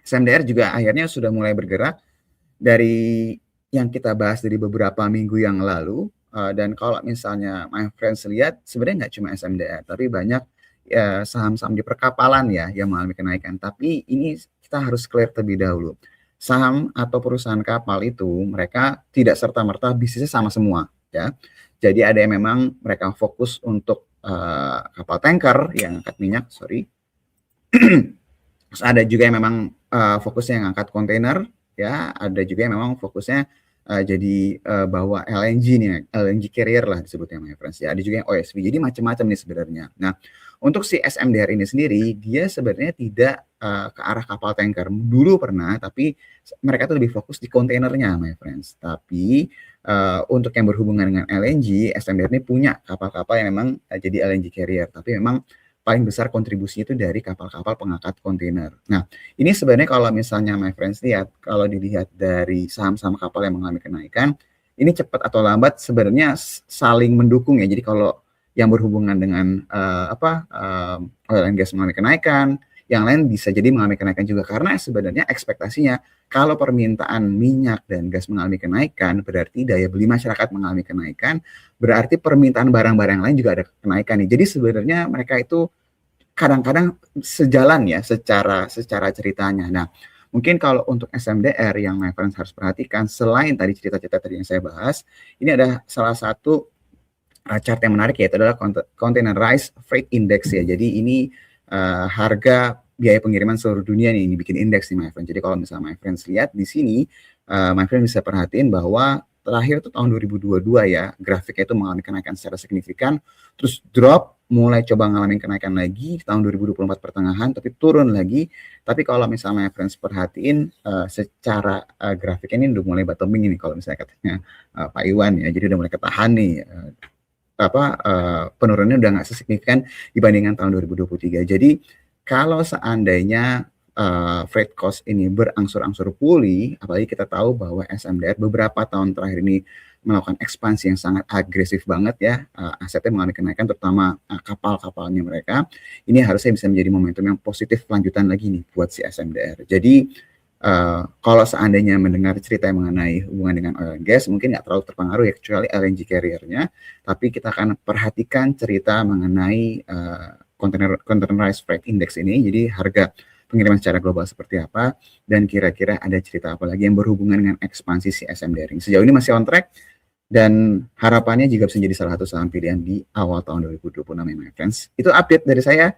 SMDR juga akhirnya sudah mulai bergerak dari yang kita bahas dari beberapa minggu yang lalu, dan kalau misalnya my friends lihat sebenarnya nggak cuma SMDR, tapi banyak, saham-saham di perkapalan ya yang mengalami kenaikan. Tapi ini kita harus clear terlebih dahulu. Saham atau perusahaan kapal itu mereka tidak serta-merta bisnisnya sama semua ya. Jadi ada yang memang mereka fokus untuk, kapal tanker yang angkat minyak, sorry. Terus ada juga yang memang, fokusnya yang angkat kontainer, ya, ada juga yang memang fokusnya, jadi, bawa LNG nih, LNG carrier lah disebutnya my friends ya, ada juga yang OSV, jadi macam-macam nih sebenarnya. Nah, untuk si SMDR ini sendiri, dia sebenarnya tidak, ke arah kapal tanker. Dulu pernah, tapi mereka tuh lebih fokus di kontainernya my friends. Tapi, untuk yang berhubungan dengan LNG, SMDR ini punya kapal-kapal yang memang, jadi LNG carrier, tapi memang paling besar kontribusinya itu dari kapal-kapal pengangkut kontainer. Nah, ini sebenarnya kalau misalnya my friends lihat, kalau dilihat dari saham-saham kapal yang mengalami kenaikan, ini cepat atau lambat sebenarnya saling mendukung ya. Jadi kalau yang berhubungan dengan oil and gas mengalami kenaikan, yang lain bisa jadi mengalami kenaikan juga karena sebenarnya ekspektasinya kalau permintaan minyak dan gas mengalami kenaikan berarti daya beli masyarakat mengalami kenaikan, berarti permintaan barang-barang lain juga ada kenaikan nih. Jadi sebenarnya mereka itu kadang-kadang sejalan ya secara ceritanya. Nah, mungkin kalau untuk SMDR yang my friends harus perhatikan selain tadi cerita-cerita tadi yang saya bahas, ini ada salah satu chart yang menarik yaitu adalah Containerized Freight Index ya. Jadi ini harga biaya pengiriman seluruh dunia nih dibikin indeks nih my friend. Jadi kalau misalnya my friends lihat di sini, my friend bisa perhatiin bahwa terakhir tuh tahun 2022 ya, grafiknya itu mengalami kenaikan secara signifikan, terus drop, mulai coba ngalamin kenaikan lagi tahun 2024 pertengahan, tapi turun lagi. Tapi kalau misalnya my friends perhatiin secara grafiknya ini udah mulai bottoming ini kalau misalnya katanya Pak Iwan ya, jadi udah mulai ketahan nih penurunannya udah nggak sesignifikan dibandingkan tahun 2023. Jadi kalau seandainya freight cost ini berangsur-angsur pulih, apalagi kita tahu bahwa SMDR beberapa tahun terakhir ini melakukan ekspansi yang sangat agresif banget ya, asetnya mengalami kenaikan terutama kapal-kapalnya mereka, ini harusnya bisa menjadi momentum yang positif lanjutan lagi nih buat si SMDR. Jadi kalau seandainya mendengar cerita mengenai hubungan dengan oil and gas, mungkin nggak terlalu terpengaruh ya kecuali LNG carrier-nya, tapi kita akan perhatikan cerita mengenai Containerized Freight Index ini, jadi harga pengiriman secara global seperti apa, dan kira-kira ada cerita apa lagi yang berhubungan dengan ekspansi si SMDR ini. Sejauh ini masih on track, dan harapannya juga bisa menjadi salah satu saham pilihan di awal tahun 2026 ya my friends. Itu update dari saya.